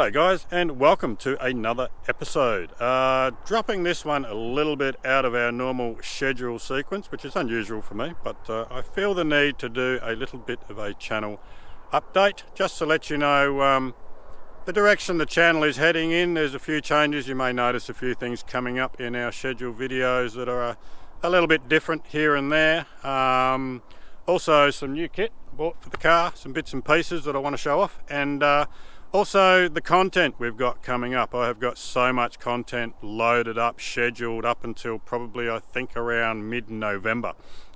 G'day guys, and welcome to another episode. Dropping this one a little bit out of our normal schedule sequence, which is unusual for me, but I feel the need to do a little bit of a channel update just to let you know the direction the channel is heading in. There's a few changes. You may notice a few things coming up in our scheduled videos that are a little bit different here and there. Also some new kit bought for the car, some bits and pieces that I want to show off, and also the content we've got coming up. I have got so much content loaded up, scheduled up until probably I think around mid-November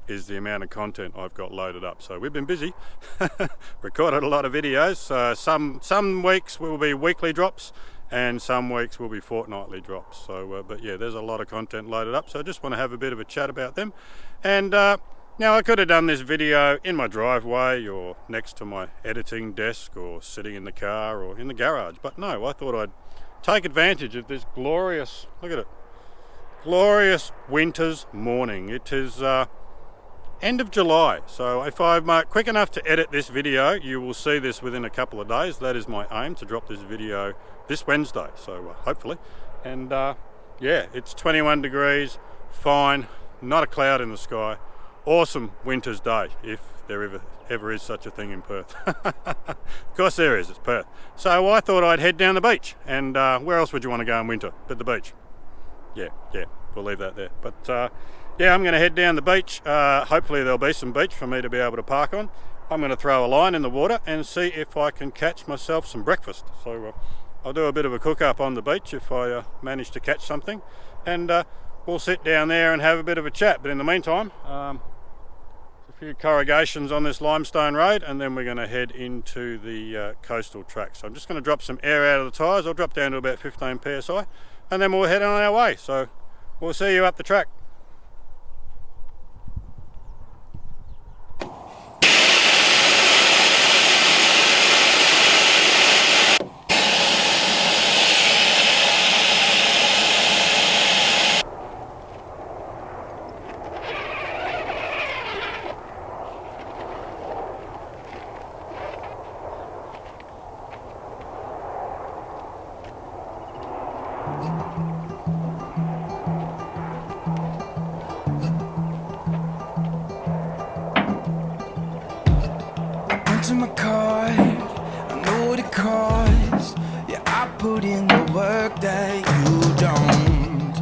is the amount of content I've got loaded up. So we've been busy, recorded a lot of videos. Some weeks will be weekly drops and some weeks will be fortnightly drops. So but yeah, there's a lot of content loaded up, so I just want to have a bit of a chat about them. And now I could have done this video in my driveway or next to my editing desk or sitting in the car or in the garage, but no, I thought I'd take advantage of this glorious, look at it, glorious winter's morning. It is end of July, so if I'm quick enough to edit this video, you will see this within a couple of days. That is my aim, to drop this video this Wednesday, so hopefully. And yeah, it's 21 degrees, fine, not a cloud in the sky. Awesome winter's day, if there ever is such a thing in Perth. Of course there is, it's Perth. So I thought I'd head down the beach, and where else would you want to go in winter but the beach? Yeah, we'll leave that there. But yeah, I'm going to head down the beach. Hopefully there'll be some beach for me to be able to park on. I'm going to throw a line in the water and see if I can catch myself some breakfast. So I'll do a bit of a cook up on the beach if I manage to catch something, and we'll sit down there and have a bit of a chat. But in the meantime, a few corrugations on this limestone road, and then we're going to head into the coastal track. So I'm just going to drop some air out of the tyres. I'll drop down to about 15 psi, and then we'll head on our way. So we'll see you up the track. To my car, I know what it costs. Yeah, I put in the work that you don't.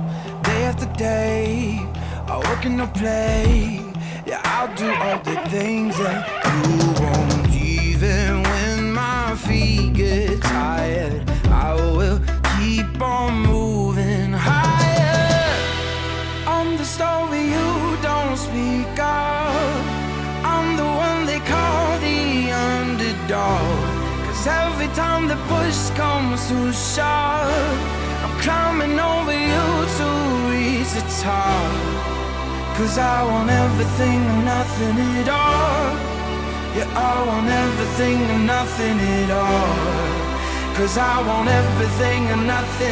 Day after day, I work and I play. Yeah, I'll do all the things that you won't. Even when my feet get tired, I will keep on moving higher. I'm the story you don't speak of. I'm the one they call the underdog. Cause every time the push comes to shove, I'm climbing over you to reach the top. Cause I want everything and nothing at all. Yeah, I want everything and nothing at all. Cause I want everything and nothing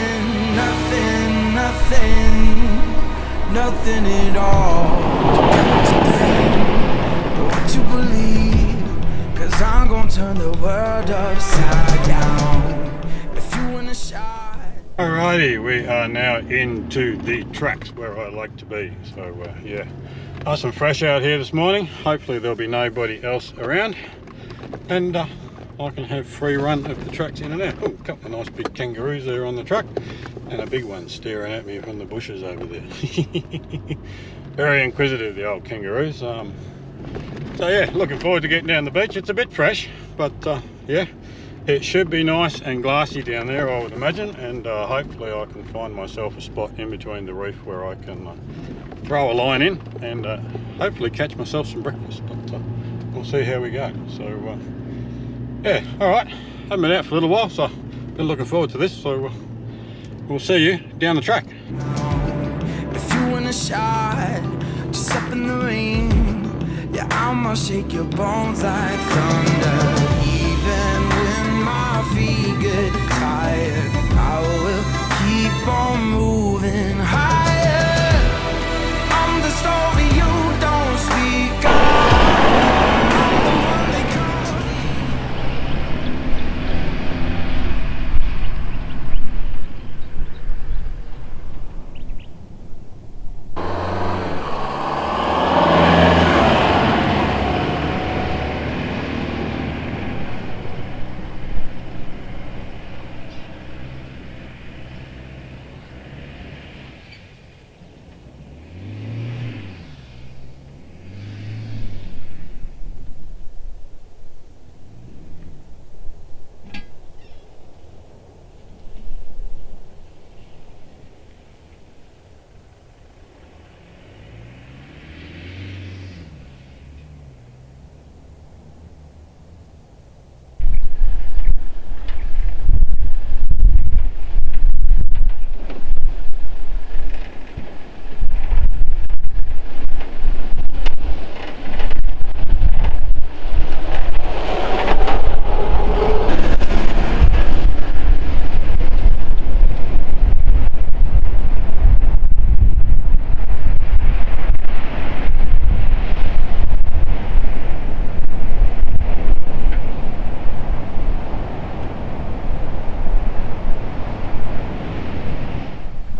at all. What you believe, cause I'm gonna turn the world upside down if you want a shot. Alrighty, we are now into the tracks where I like to be. So yeah, nice and fresh out here this morning. Hopefully there'll be nobody else around, and I can have free run of the tracks in and out. Oh, a couple of nice big kangaroos there on the truck, and a big one staring at me from the bushes over there. Very inquisitive, the old kangaroos. So yeah, looking forward to getting down the beach. It's a bit fresh, but yeah, it should be nice and glassy down there, I would imagine, and hopefully I can find myself a spot in between the reef where I can throw a line in and hopefully catch myself some breakfast. But we'll see how we go. So yeah, all right, haven't been out for a little while, so been looking forward to this. So we'll see you down the track. If you want a shot, just up in the ring. Yeah, I'ma shake your bones like thunder. Even when my feet get tired, I will keep on moving higher. I'm the story you don't speak of. I'm the one they call.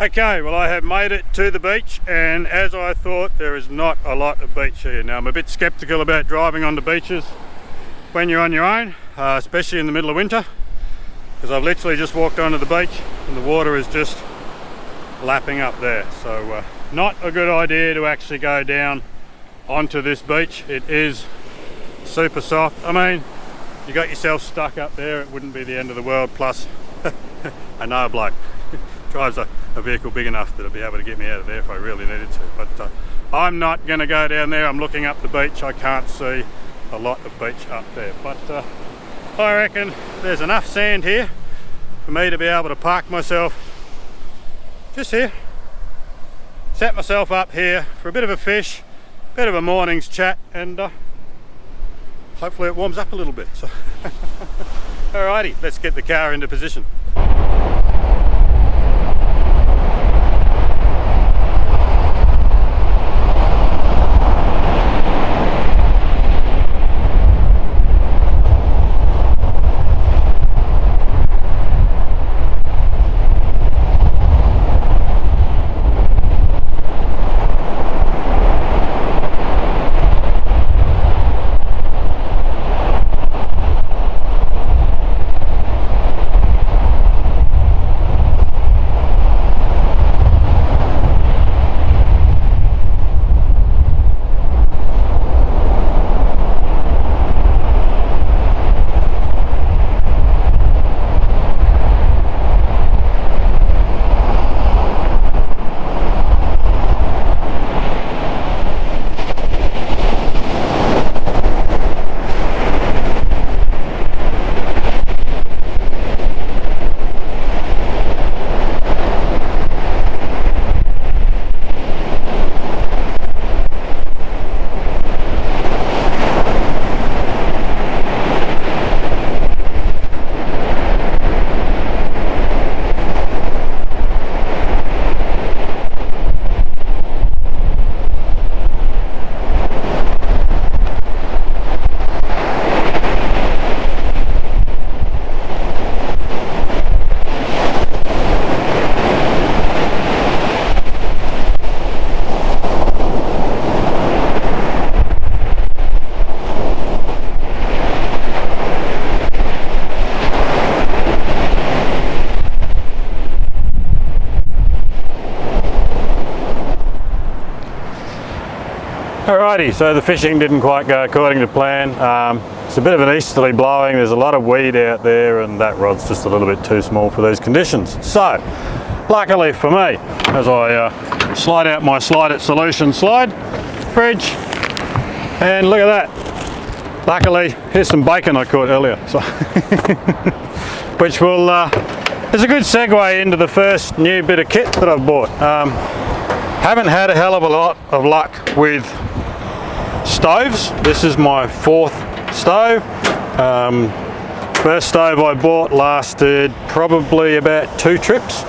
Okay, well I have made it to the beach, and as I thought, there is not a lot of beach here. Now I'm a bit skeptical about driving on the beaches when you're on your own, especially in the middle of winter, because I've literally just walked onto the beach and the water is just lapping up there. So not a good idea to actually go down onto this beach. It is super soft. I mean, you got yourself stuck up there, it wouldn't be the end of the world. Plus I know a bloke drives a vehicle big enough that it'll be able to get me out of there if I really needed to. But I'm not going to go down there. I'm looking up the beach. I can't see a lot of beach up there. But I reckon there's enough sand here for me to be able to park myself just here. Set myself up here for a bit of a fish, bit of a morning's chat, and hopefully it warms up a little bit. So alrighty, let's get the car into position. Alrighty, so the fishing didn't quite go according to plan. It's a bit of an easterly blowing, there's a lot of weed out there, and that rod's just a little bit too small for these conditions. So, luckily for me, as I slide out my Slide It Solution slide fridge, and look at that. Luckily, here's some bacon I caught earlier, so which will is a good segue into the first new bit of kit that I've bought. Haven't had a hell of a lot of luck with stoves. This is my fourth stove. First stove I bought lasted probably about 2 trips.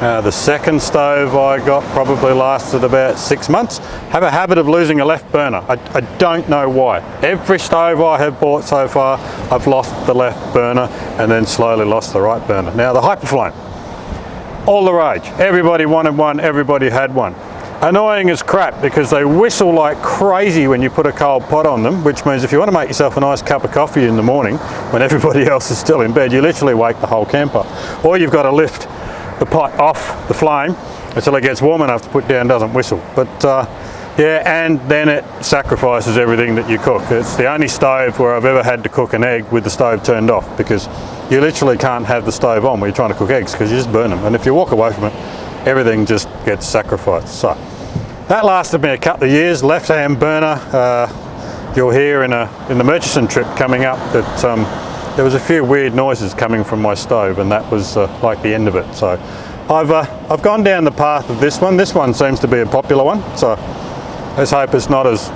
The second stove I got probably lasted about 6 months. Have a habit of losing a left burner. I don't know why. Every stove I have bought so far, I've lost the left burner and then slowly lost the right burner. Now the Hyperflame, all the rage. Everybody wanted one, everybody had one. Annoying as crap because they whistle like crazy when you put a cold pot on them, which means if you want to make yourself a nice cup of coffee in the morning when everybody else is still in bed, you literally wake the whole camp up. Or you've got to lift the pot off the flame until it gets warm enough to put down, doesn't whistle. But yeah, and then it sacrifices everything that you cook. It's the only stove where I've ever had to cook an egg with the stove turned off, because you literally can't have the stove on when you're trying to cook eggs because you just burn them. And if you walk away from it, everything just gets sacrificed. So that lasted me a couple of years. Left-hand burner. You'll hear in the Murchison trip coming up that there was a few weird noises coming from my stove, and that was like the end of it. So I've gone down the path of this one. This one seems to be a popular one, so let's hope it's not as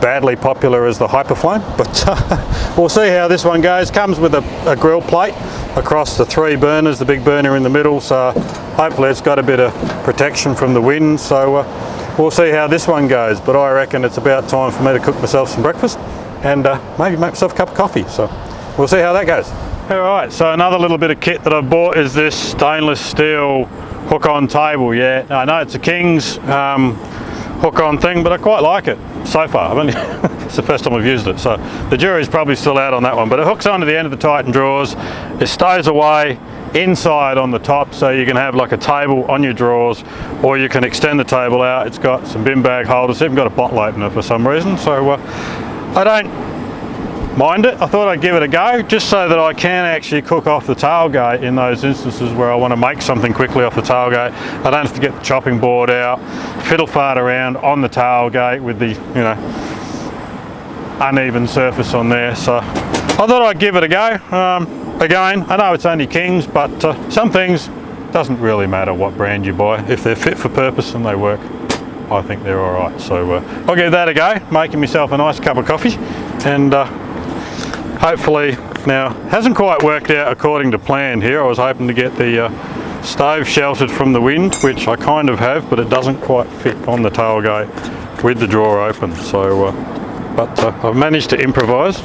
badly popular as the Hyperflame, but we'll see how this one goes. Comes with a grill plate across the 3 burners, the big burner in the middle, so hopefully it's got a bit of protection from the wind. So we'll see how this one goes, but I reckon it's about time for me to cook myself some breakfast and maybe make myself a cup of coffee, so we'll see how that goes. Alright, so another little bit of kit that I bought is this stainless steel hook on table. Yeah, I know it's a King's hook on thing, but I quite like it so far. I've only it's the first time I've used it, so the jury's probably still out on that one, but it hooks onto the end of the Titan drawers. It stows away inside on the top, so you can have like a table on your drawers, or you can extend the table out. It's got some bin bag holders. It's even got a bottle opener for some reason, so I don't mind it. I thought I'd give it a go just so that I can actually cook off the tailgate in those instances where I want to make something quickly off the tailgate. I don't have to get the chopping board out, fiddle fart around on the tailgate with the, you know, uneven surface on there. So I thought I'd give it a go. Again, I know it's only King's, but some things doesn't really matter what brand you buy. If they're fit for purpose and they work, I think they're all right. So I'll give that a go, making myself a nice cup of coffee, and hopefully, now, hasn't quite worked out according to plan here. I was hoping to get the stove sheltered from the wind, which I kind of have, but it doesn't quite fit on the tailgate with the drawer open. So, but I've managed to improvise.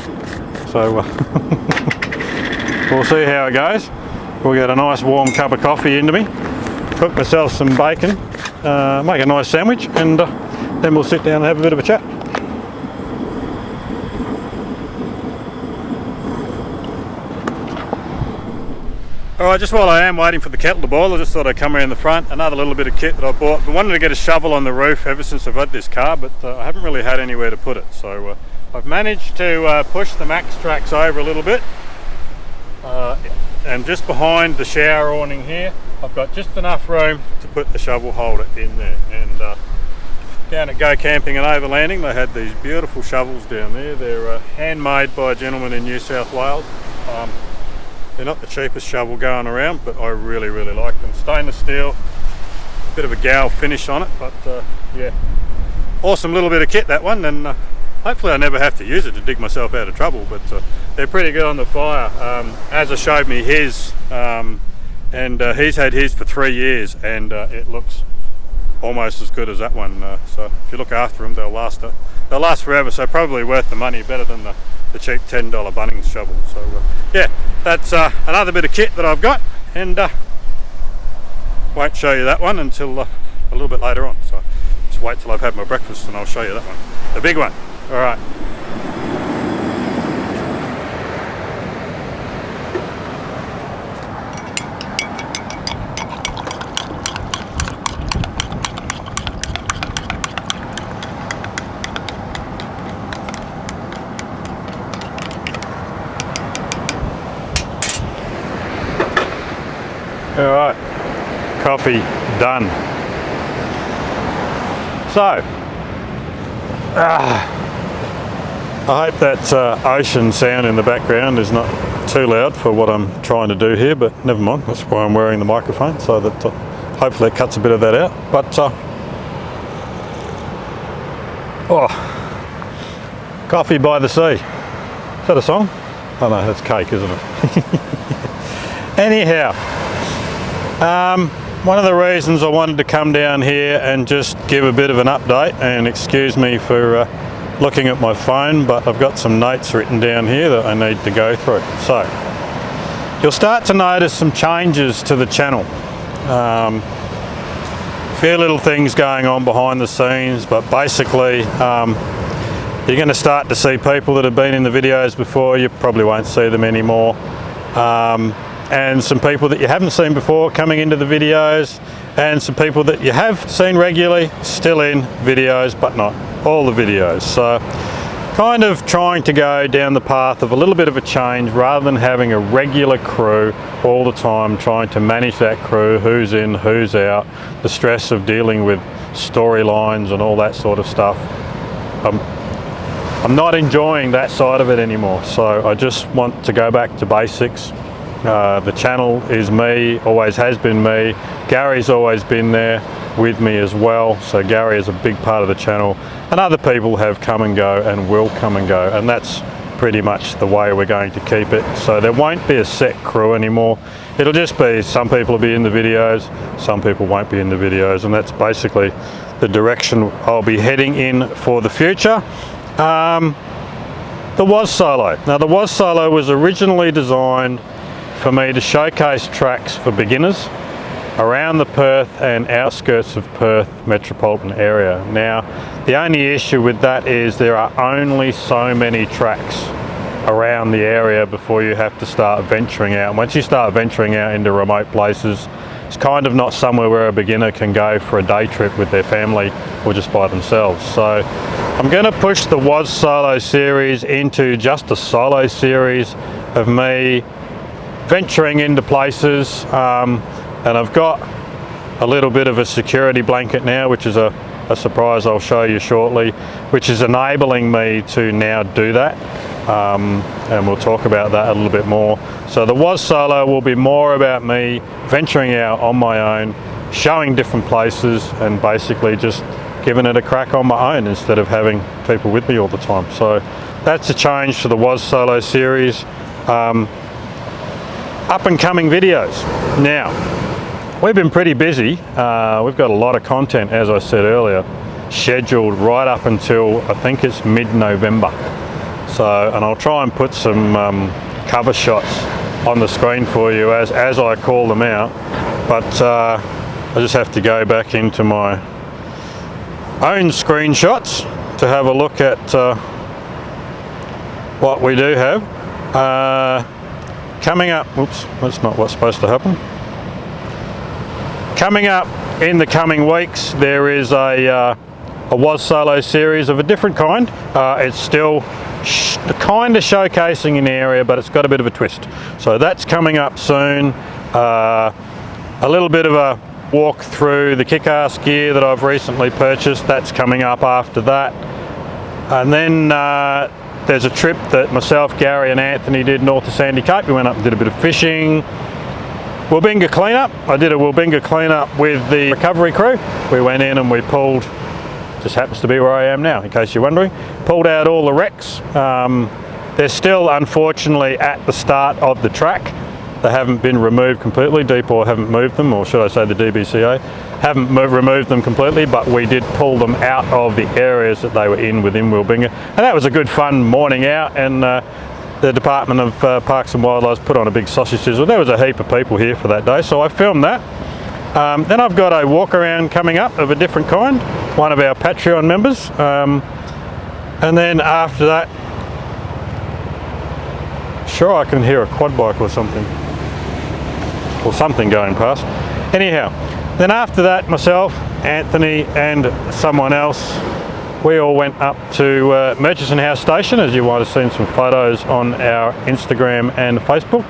So we'll see how it goes. We'll get a nice warm cup of coffee into me, cook myself some bacon, make a nice sandwich, and then we'll sit down and have a bit of a chat. Alright, just while I am waiting for the kettle to boil, I just thought I'd come around the front. Another little bit of kit that I bought. I wanted to get a shovel on the roof ever since I've had this car, but I haven't really had anywhere to put it. So I've managed to push the Max Tracks over a little bit. And just behind the shower awning here, I've got just enough room to put the shovel holder in there. And down at Go Camping and Overlanding, they had these beautiful shovels down there. They're handmade by a gentleman in New South Wales. They're not the cheapest shovel going around, but I really, really like them. Stainless steel, bit of a gal finish on it, but yeah, awesome little bit of kit, that one, and hopefully I never have to use it to dig myself out of trouble, but they're pretty good on the fire. Azza showed me his, and he's had his for 3 years, and it looks almost as good as that one. So if you look after them, they'll last forever, so probably worth the money, better than the cheap $10 Bunnings shovel. So yeah, that's another bit of kit that I've got, and won't show you that one until a little bit later on. So just wait till I've had my breakfast and I'll show you that one, the big one. All right. All right, coffee done. So, I hope that ocean sound in the background is not too loud for what I'm trying to do here, but never mind. That's why I'm wearing the microphone, so that hopefully it cuts a bit of that out. But coffee by the sea. Is that a song? Oh no, that's cake, isn't it? Anyhow. One of the reasons I wanted to come down here and just give a bit of an update, and excuse me for looking at my phone, but I've got some notes written down here that I need to go through. So you'll start to notice some changes to the channel. Few little things going on behind the scenes, but basically you're going to start to see people that have been in the videos before. You probably won't see them anymore. And some people that you haven't seen before coming into the videos, and some people that you have seen regularly still in videos, but not all the videos. So kind of trying to go down the path of a little bit of a change, rather than having a regular crew all the time, trying to manage that crew, who's in, who's out, the stress of dealing with storylines and all that sort of stuff. I'm not enjoying that side of it anymore, so I just want to go back to basics. The channel is me, always has been me. Gary's always been there with me as well, so Gary is a big part of the channel, and other people have come and go and will come and go, and that's pretty much the way we're going to keep it. So there won't be a set crew anymore. It'll just be some people will be in the videos, some people won't be in the videos, and that's basically the direction I'll be heading in for the future. The Was Solo. Now the Was Solo was originally designed for me to showcase tracks for beginners, around the Perth and outskirts of Perth metropolitan area. Now, the only issue with that is there are only so many tracks around the area before you have to start venturing out. And once you start venturing out into remote places, it's kind of not somewhere where a beginner can go for a day trip with their family or just by themselves. So I'm going to push the Was Solo series into just a solo series of me venturing into places, and I've got a little bit of a security blanket now, which is a surprise I'll show you shortly, which is enabling me to now do that. And we'll talk about that a little bit more. So the Was Solo will be more about me venturing out on my own, showing different places, and basically just giving it a crack on my own instead of having people with me all the time. So that's a change to the Was Solo series. Up and coming videos. Now, we've been pretty busy. We've got a lot of content, as I said earlier, scheduled right up until I think it's mid-November. So, and I'll try and put some cover shots on the screen for you as I call them out. But I just have to go back into my own screenshots to have a look at what we do have. Coming up, oops, that's not what's supposed to happen. Coming up in the coming weeks, there is a Was Solo series of a different kind. It's still kind of showcasing an area, but it's got a bit of a twist. So that's coming up soon. A little bit of a walk through the kick-ass gear that I've recently purchased. That's coming up after that. And then there's a trip that myself, Gary and Anthony did north of Sandy Cape. We went up and did a bit of fishing. Wilbinga cleanup. I did a Wilbinga cleanup with the recovery crew. We went in and we pulled, just happens to be where I am now in case you're wondering, pulled out all the wrecks. They're still unfortunately at the start of the track. They haven't been removed completely. Deepore haven't moved them, or should I say the DBCA haven't removed them completely, but we did pull them out of the areas that they were in within Wilbinga. And that was a good fun morning out, and the Department of Parks and Wildlife put on a big sausage sizzle. There was a heap of people here for that day, so I filmed that. Then I've got a walk around coming up of a different kind, one of our Patreon members. And then after that, sure, I can hear a quad bike or something going past. Anyhow, then after that, myself, Anthony and someone else, we all went up to Murchison House Station, as you might have seen some photos on our Instagram and Facebook,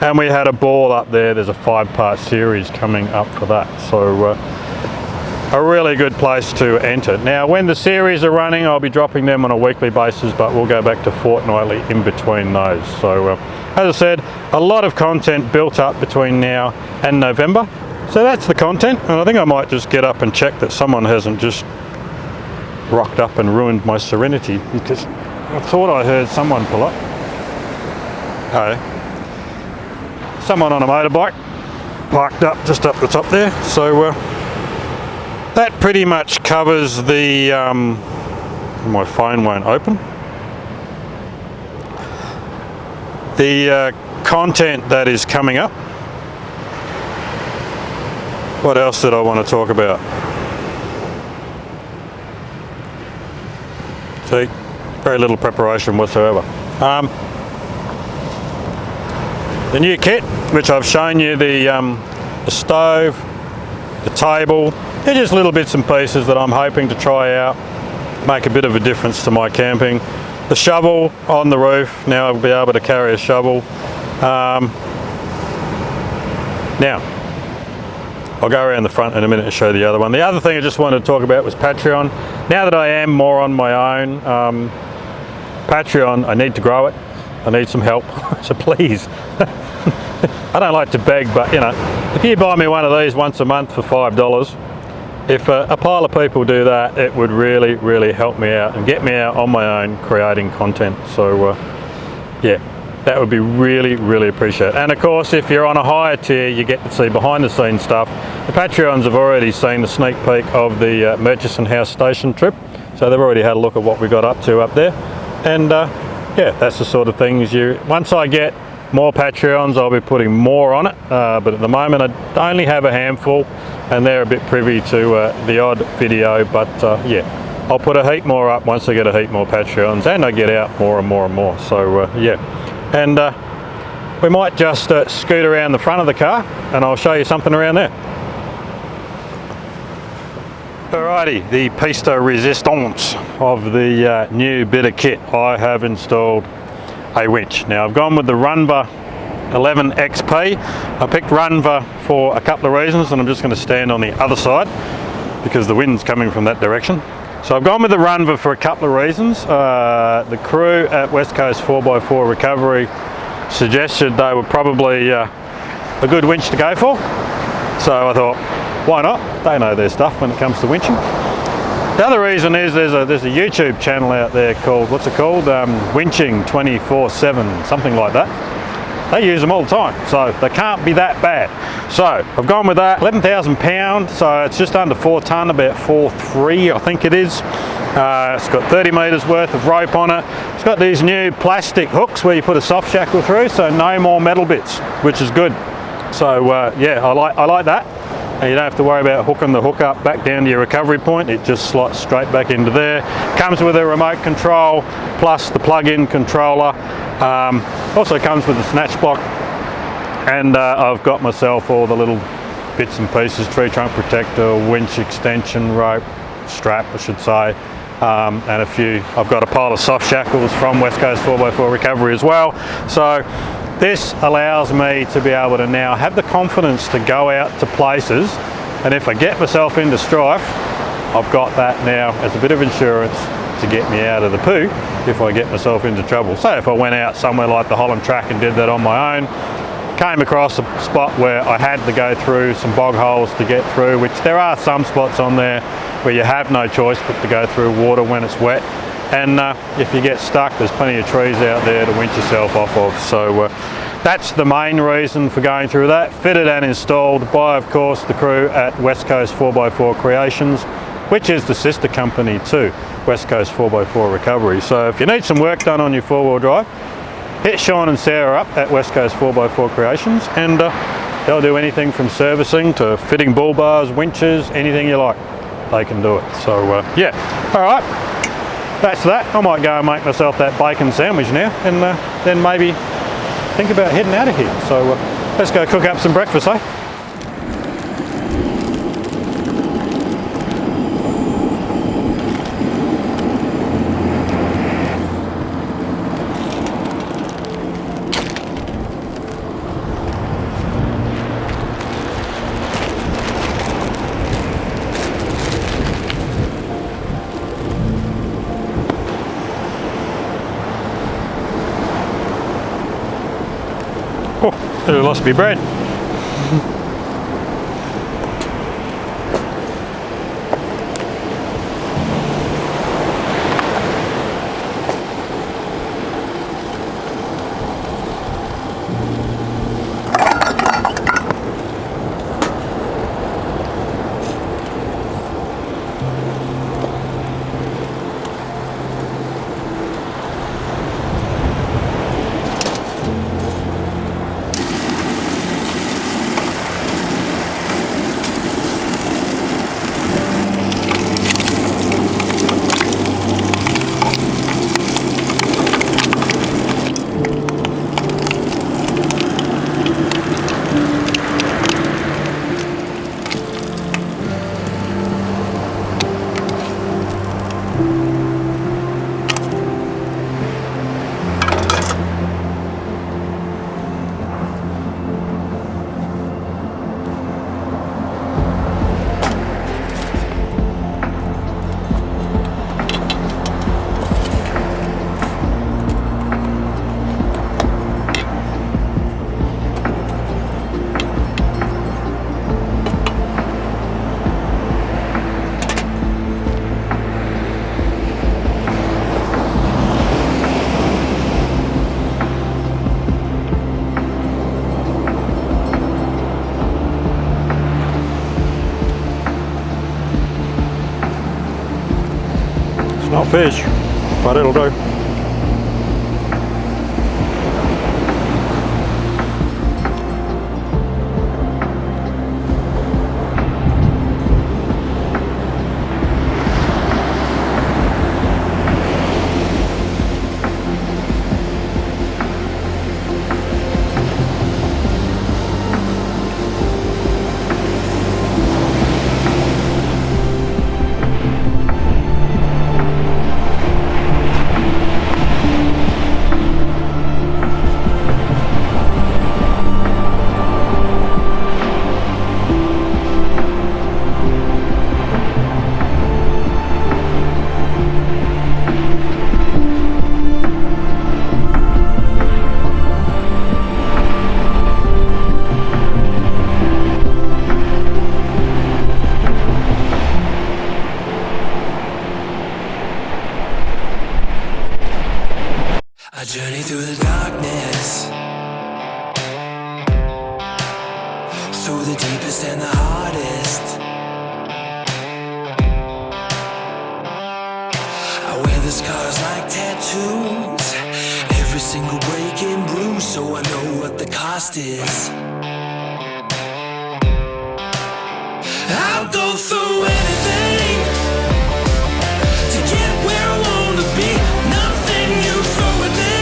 and we had a ball up there. There's a 5-part series coming up for that, so a really good place to enter. Now, when the series are running, I'll be dropping them on a weekly basis, but we'll go back to fortnightly in between those. So as I said, a lot of content built up between now and November. So that's the content, and I think I might just get up and check that someone hasn't just rocked up and ruined my serenity, because I thought I heard someone pull up. Oh, someone on a motorbike parked up just up the top there. So that pretty much covers the my phone won't open. The content that is coming up. What else did I want to talk about? See, very little preparation whatsoever. The new kit, which I've shown you, the stove, the table, they're just little bits and pieces that I'm hoping to try out, make a bit of a difference to my camping. The shovel on the roof, now I'll be able to carry a shovel. Now, I'll go around the front in a minute and show the other one. The other thing I just wanted to talk about was Patreon. Now that I am more on my own, Patreon, I need to grow it. I need some help, so please. I don't like to beg, but you know, if you buy me one of these once a month for $5, if a pile of people do that, it would really, really help me out and get me out on my own creating content. So yeah, that would be really, really appreciated. And of course, if you're on a higher tier, you get to see behind the scenes stuff. The Patreons have already seen the sneak peek of the Murchison House Station trip, so they've already had a look at what we got up to up there. And yeah, that's the sort of things once I get more Patreons, I'll be putting more on it, but at the moment I only have a handful and they're a bit privy to the odd video, but yeah, I'll put a heap more up once I get a heap more Patreons and I get out more and more and more. So yeah, and we might just scoot around the front of the car and I'll show you something around there. Alrighty, the piece de resistance of the new bit of kit. I have installed a winch. Now I've gone with the Runva 11 XP. I picked Runva for a couple of reasons, and I'm just going to stand on the other side because the wind's coming from that direction. So I've gone with the Runva for a couple of reasons. The crew at West Coast 4x4 Recovery suggested they were probably a good winch to go for. So I thought, why not? They know their stuff when it comes to winching. The other reason is there's a YouTube channel out there called, what's it called? Winching 24/7, something like that. They use them all the time, so they can't be that bad. So I've gone with that, 11,000 pounds, so it's just under 4 tonne, about 4.3 I think it is. It's got 30 metres worth of rope on it. It's got these new plastic hooks where you put a soft shackle through, so no more metal bits, which is good. So yeah, I like that. And you don't have to worry about hooking the hook up back down to your recovery point. It just slots straight back into there. Comes with a remote control plus the plug-in controller. Also comes with a snatch block, and I've got myself all the little bits and pieces: tree trunk protector, winch extension rope, strap I should say, and a few. I've got a pile of soft shackles from West Coast 4x4 Recovery as well. So this allows me to be able to now have the confidence to go out to places, and if I get myself into strife, I've got that now as a bit of insurance to get me out of the poo if I get myself into trouble. So if I went out somewhere like the Holland Track and did that on my own, came across a spot where I had to go through some bog holes to get through, which there are some spots on there where you have no choice but to go through water when it's wet. And if you get stuck, there's plenty of trees out there to winch yourself off of. So that's the main reason for going through that. Fitted and installed by, of course, the crew at West Coast 4x4 Creations, which is the sister company to West Coast 4x4 Recovery. So if you need some work done on your four-wheel drive, hit Sean and Sarah up at West Coast 4x4 Creations, and they'll do anything from servicing to fitting bull bars, winches, anything you like. They can do it. So yeah, all right. That's that. I might go and make myself that bacon sandwich now, and then maybe think about heading out of here. So let's go cook up some breakfast, eh? Oh, I lost my bread. Not fish, but it'll do. journey through the darkness, through the deepest and the hardest. I wear the scars like tattoos, every single break and bruise, so I know what the cost is. I'll go through anything to get where I wanna be. Nothing you throw at me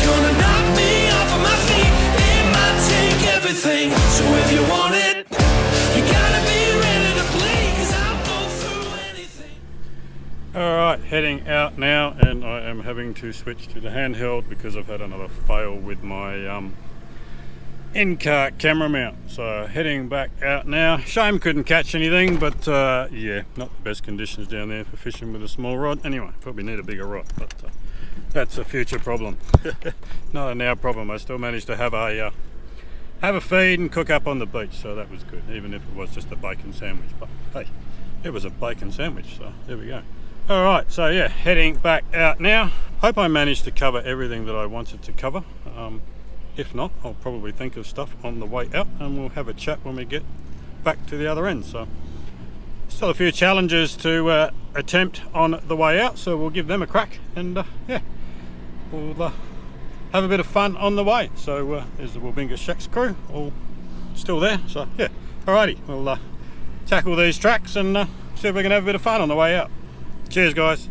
gonna knock me off of my feet. It might take everything, so if you want it, you gotta be ready to bleed, 'cause I'll go through anything. Alright, heading out now, and I am having to switch to the handheld because I've had another fail with my in-car camera mount. So heading back out now. Shame couldn't catch anything, but yeah, not the best conditions down there for fishing with a small rod. Anyway, probably need a bigger rod, but that's a future problem. Not a now problem. I still managed to have a feed and cook up on the beach, so that was good, even if it was just a bacon sandwich. But hey, it was a bacon sandwich, so there we go. Alright, so yeah, heading back out now. Hope I managed to cover everything that I wanted to cover. If not, I'll probably think of stuff on the way out, and we'll have a chat when we get back to the other end. So still a few challenges to attempt on the way out, so we'll give them a crack, and yeah, we'll have a bit of fun on the way. So there's the Wabinga Shacks crew all still there, so yeah, alrighty, we'll tackle these tracks and see if we can have a bit of fun on the way out. Cheers guys.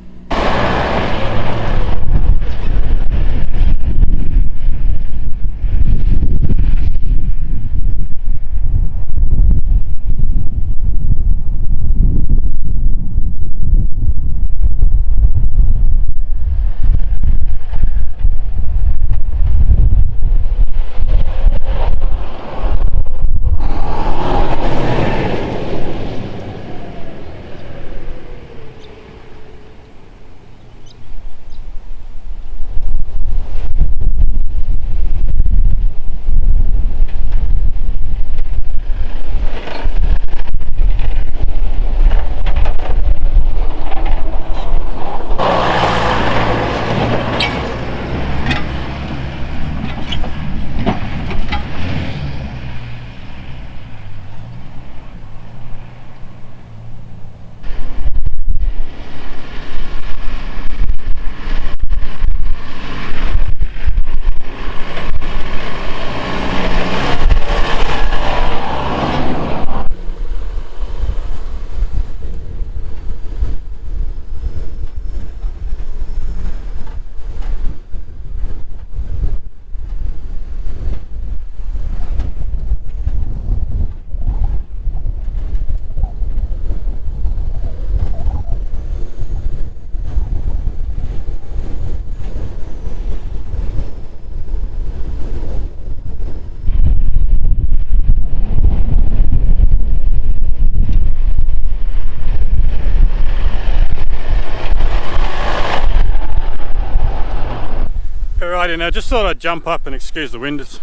Alrighty, now just thought I'd jump up and excuse the wind. It's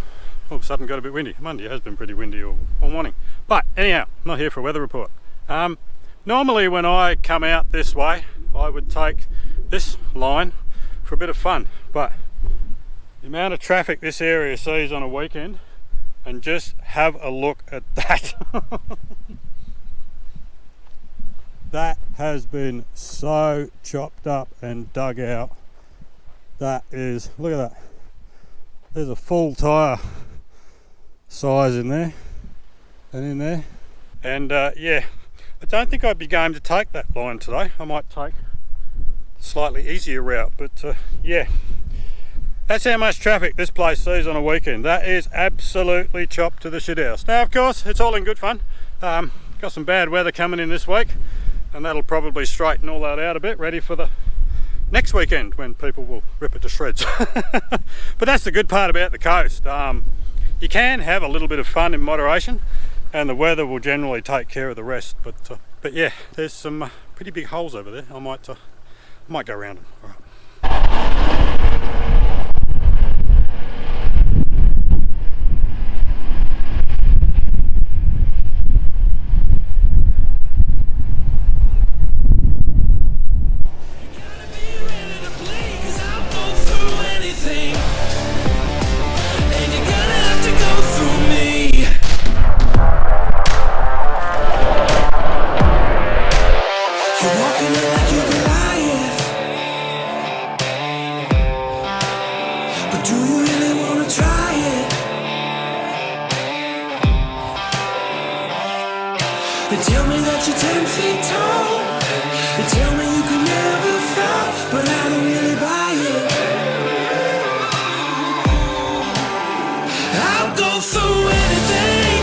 all of a sudden got a bit windy. Monday has been pretty windy all morning. But anyhow, I'm not here for a weather report. Normally when I come out this way, I would take this line for a bit of fun. But the amount of traffic this area sees on a weekend, and just have a look at that. That has been so chopped up and dug out. That is, look at that. There's a full tyre size in there and in there. And yeah, I don't think I'd be game to take that line today. I might take a slightly easier route, but yeah. That's how much traffic this place sees on a weekend. That is absolutely chopped to the shit house. Now, of course, it's all in good fun. Got some bad weather coming in this week, and that'll probably straighten all that out a bit, ready for the next weekend when people will rip it to shreds. But that's the good part about the coast. You can have a little bit of fun in moderation, and the weather will generally take care of the rest. But yeah, there's some pretty big holes over there. I might go around them. All right. Gotta be ready to bleed, 'cause I'll go They tell me that you're 10 feet tall. They tell me you can never fall, but I don't really buy it. I'll go through anything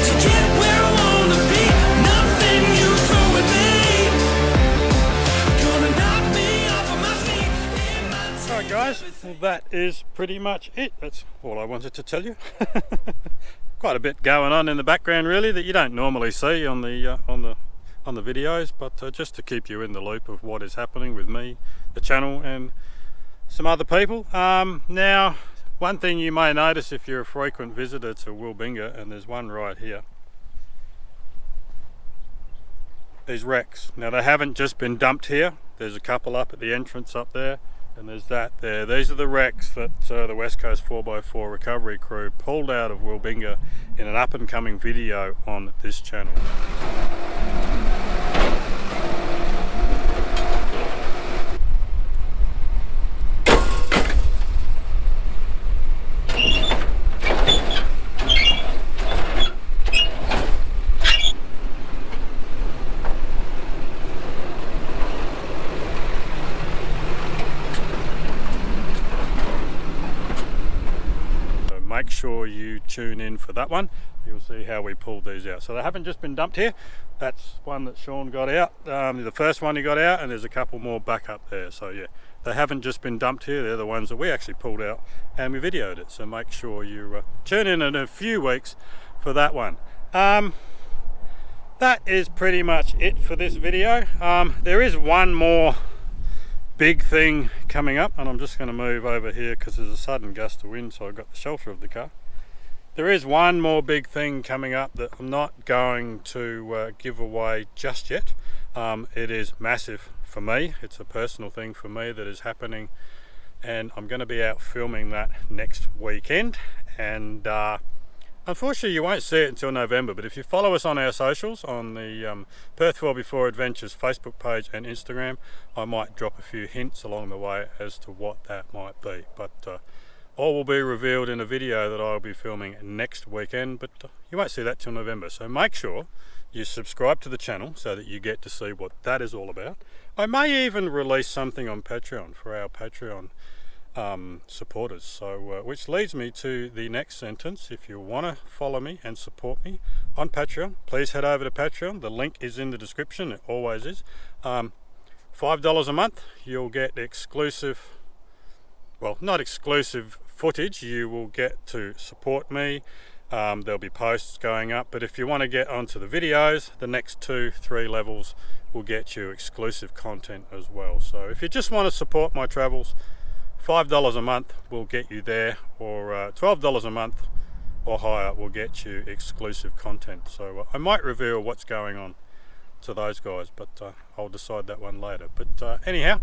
to get where I wanna be. Nothing you throw at me gonna knock me off of my feet. Alright guys, well, that is pretty much it. That's all I wanted to tell you. Quite a bit going on in the background really that you don't normally see on the videos, but just to keep you in the loop of what is happening with me, the channel, and some other people. Now, one thing you may notice if you're a frequent visitor to Wilbinga, and there's one right here, these wrecks. Now they haven't just been dumped here. There's a couple up at the entrance up there, and there's that there. These are the wrecks that the West Coast 4x4 recovery crew pulled out of Wilbinga in an up and coming video on this channel. Make sure you tune in for that one. You'll see how we pulled these out. So they haven't just been dumped here. That's one that Sean got out, the first one he got out, and there's a couple more back up there. So yeah, they haven't just been dumped here. They're the ones that we actually pulled out and we videoed it. So make sure you tune in a few weeks for that one. That is pretty much it for this video. There is one more big thing coming up, and I'm just going to move over here because there's a sudden gust of wind, so I've got the shelter of the car. There is one more big thing coming up that I'm not going to give away just yet. It is massive for me. It's a personal thing for me that is happening, and I'm going to be out filming that next weekend. And unfortunately you won't see it until November, but if you follow us on our socials, on the Perth 4x4 Adventures Facebook page and Instagram, I might drop a few hints along the way as to what that might be. But all will be revealed in a video that I'll be filming next weekend, but you won't see that till November. So make sure you subscribe to the channel so that you get to see what that is all about. I may even release something on Patreon for our Patreon supporters. So which leads me to the next sentence. If you want to follow me and support me on Patreon, please head over to Patreon. The link is in the description. It always is. $5 a month, you'll get exclusive, well, not exclusive footage. You will get to support me. There'll be posts going up, but if you want to get onto the videos, the next 2-3 levels will get you exclusive content as well. So if you just want to support my travels, $5 a month will get you there, or $12 a month or higher will get you exclusive content. So I might reveal what's going on to those guys, but I'll decide that one later. But anyhow,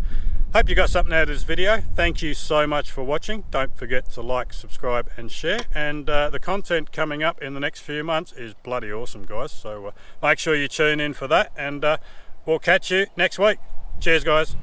hope you got something out of this video. Thank you so much for watching. Don't forget to like, subscribe and share, and the content coming up in the next few months is bloody awesome, guys. So make sure you tune in for that, and we'll catch you next week. Cheers, guys.